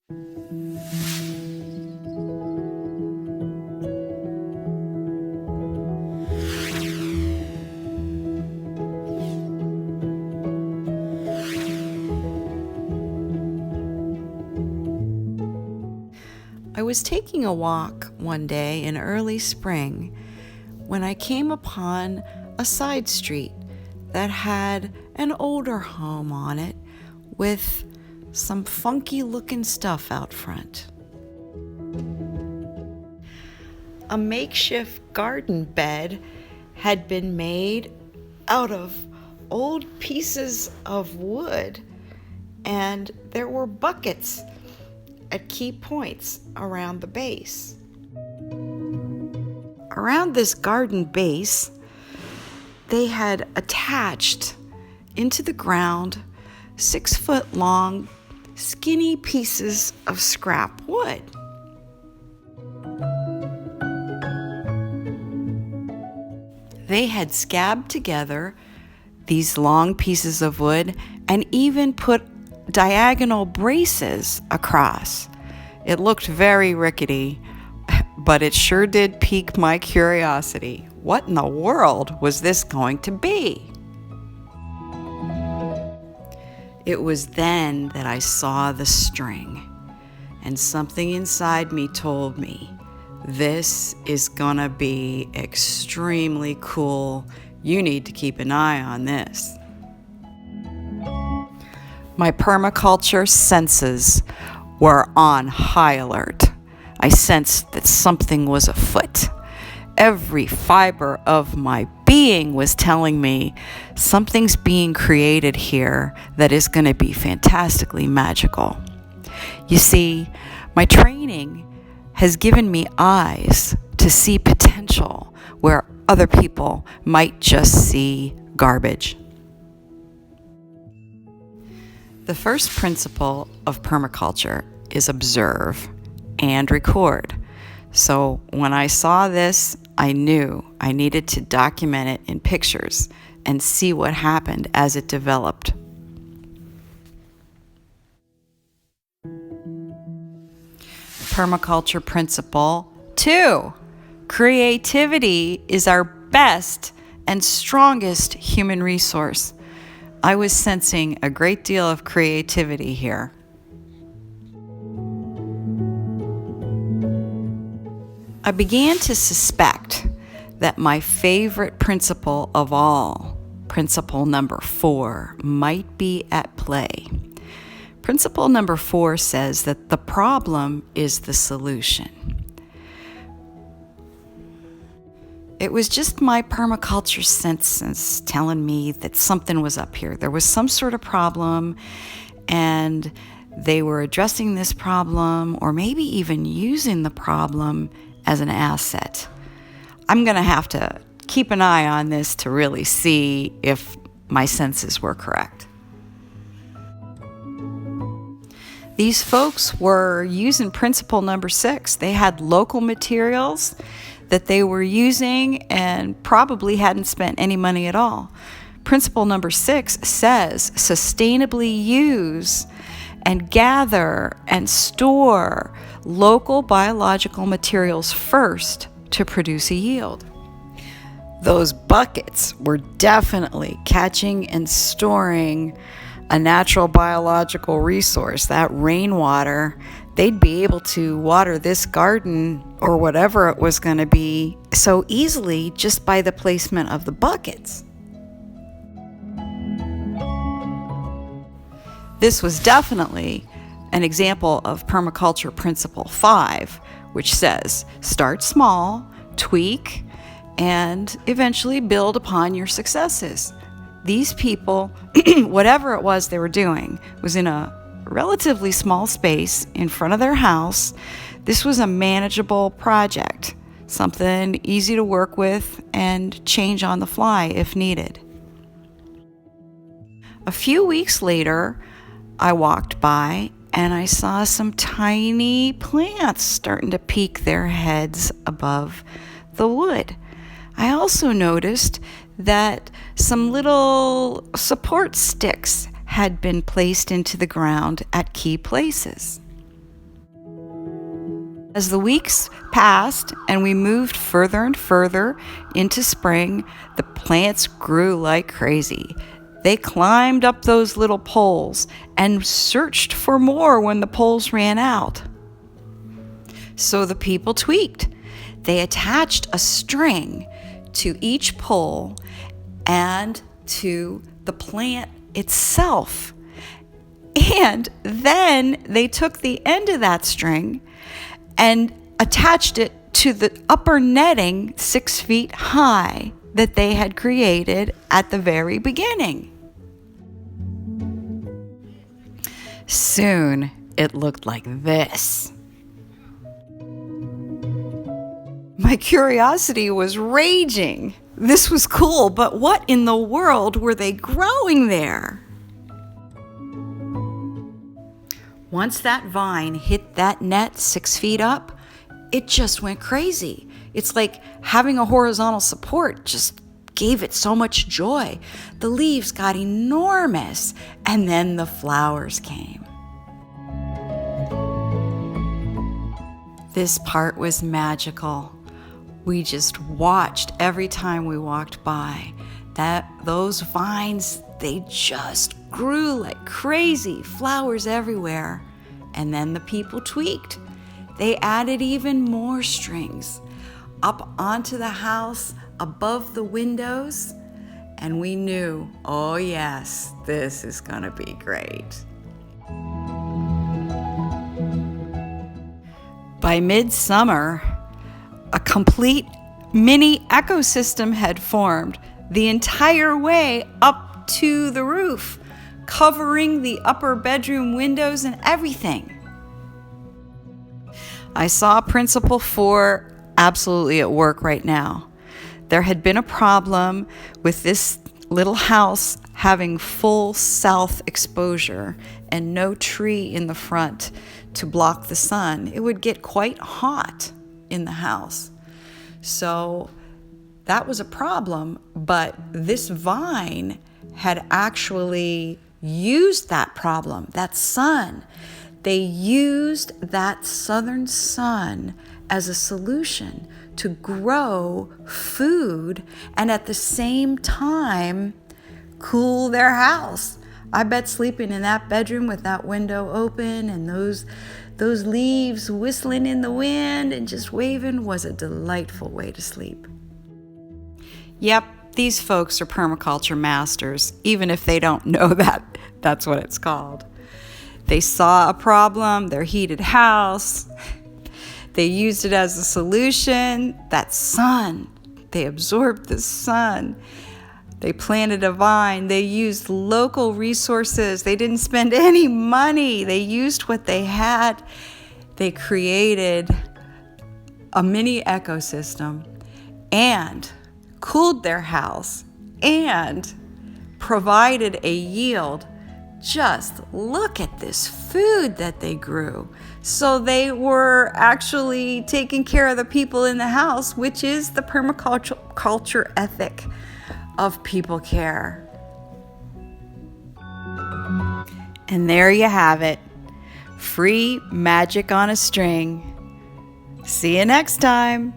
I was taking a walk one day in early spring when I came upon a side street that had an older home on it with some funky looking stuff out front. A makeshift garden bed had been made out of old pieces of wood, and there were buckets at key points around the base. Around this garden base, they had attached into the ground 6-foot-long, skinny pieces of scrap wood. They had scabbed together these long pieces of wood and even put diagonal braces across. It looked very rickety, but it sure did pique my curiosity. What in the world was this going to be? It was then that I saw the string, and something inside me told me, this is gonna be extremely cool. You need to keep an eye on this. My permaculture senses were on high alert. I sensed that something was afoot. Every fiber of my being was telling me something's being created here that is going to be fantastically magical. You see, my training has given me eyes to see potential where other people might just see garbage. The first principle of permaculture is observe and record. So when I saw this, I knew I needed to document it in pictures and see what happened as it developed. Permaculture principle 2. Creativity is our best and strongest human resource. I was sensing a great deal of creativity here. I began to suspect that my favorite principle of all, principle number 4, might be at play. Principle number 4 says that the problem is the solution. It was just my permaculture senses telling me that something was up here. There was some sort of problem, and they were addressing this problem, or maybe even using the problem as an asset. I'm going to have to keep an eye on this to really see if my senses were correct. These folks were using principle number 6. They had local materials that they were using and probably hadn't spent any money at all. Principle number 6 says sustainably use and gather and store local biological materials first to produce a yield. Those buckets were definitely catching and storing a natural biological resource, that rainwater. They'd be able to water this garden or whatever it was going to be so easily just by the placement of the buckets. This was definitely an example of permaculture principle 5, which says start small, tweak, and eventually build upon your successes. These people, whatever it was they were doing, was in a relatively small space in front of their house. This was a manageable project, something easy to work with and change on the fly if needed. A few weeks later, I walked by and I saw some tiny plants starting to peek their heads above the wood. I also noticed that some little support sticks had been placed into the ground at key places. As the weeks passed and we moved further and further into spring, the plants grew like crazy. They climbed up those little poles and searched for more when the poles ran out. So the people tweaked. They attached a string to each pole and to the plant itself. And then they took the end of that string and attached it to the upper netting 6 feet high that they had created at the very beginning. Soon it looked like this. My curiosity was raging. This was cool, but what in the world were they growing there? Once that vine hit that net 6 feet up, it just went crazy. It's like having a horizontal support just gave it so much joy. The leaves got enormous, and then the flowers came. This part was magical. We just watched every time we walked by. Those vines, they just grew like crazy, flowers everywhere. And then the people tweaked. They added even more strings up onto the house, above the windows, and we knew, oh yes, this is gonna be great. By midsummer, a complete mini ecosystem had formed the entire way up to the roof, covering the upper bedroom windows and everything. I saw Principle 4 absolutely at work right now. There had been a problem with this little house having full south exposure and no tree in the front to block the sun. It would get quite hot in the house. So that was a problem, but this vine had actually used that problem, that sun. They used that southern sun as a solution to grow food and at the same time cool their house. I bet sleeping in that bedroom with that window open and those leaves whistling in the wind and just waving was a delightful way to sleep. Yep, these folks are permaculture masters, even if they don't know that that's what it's called. They saw a problem, their heated house. They used it as a solution. That sun, they absorbed the sun. They planted a vine. They used local resources. They didn't spend any money. They used what they had. They created a mini ecosystem and cooled their house and provided a yield. Just look at this food that they grew. So they were actually taking care of the people in the house, which is the permaculture ethic of people care. And there you have it. Free magic on a string. See you next time.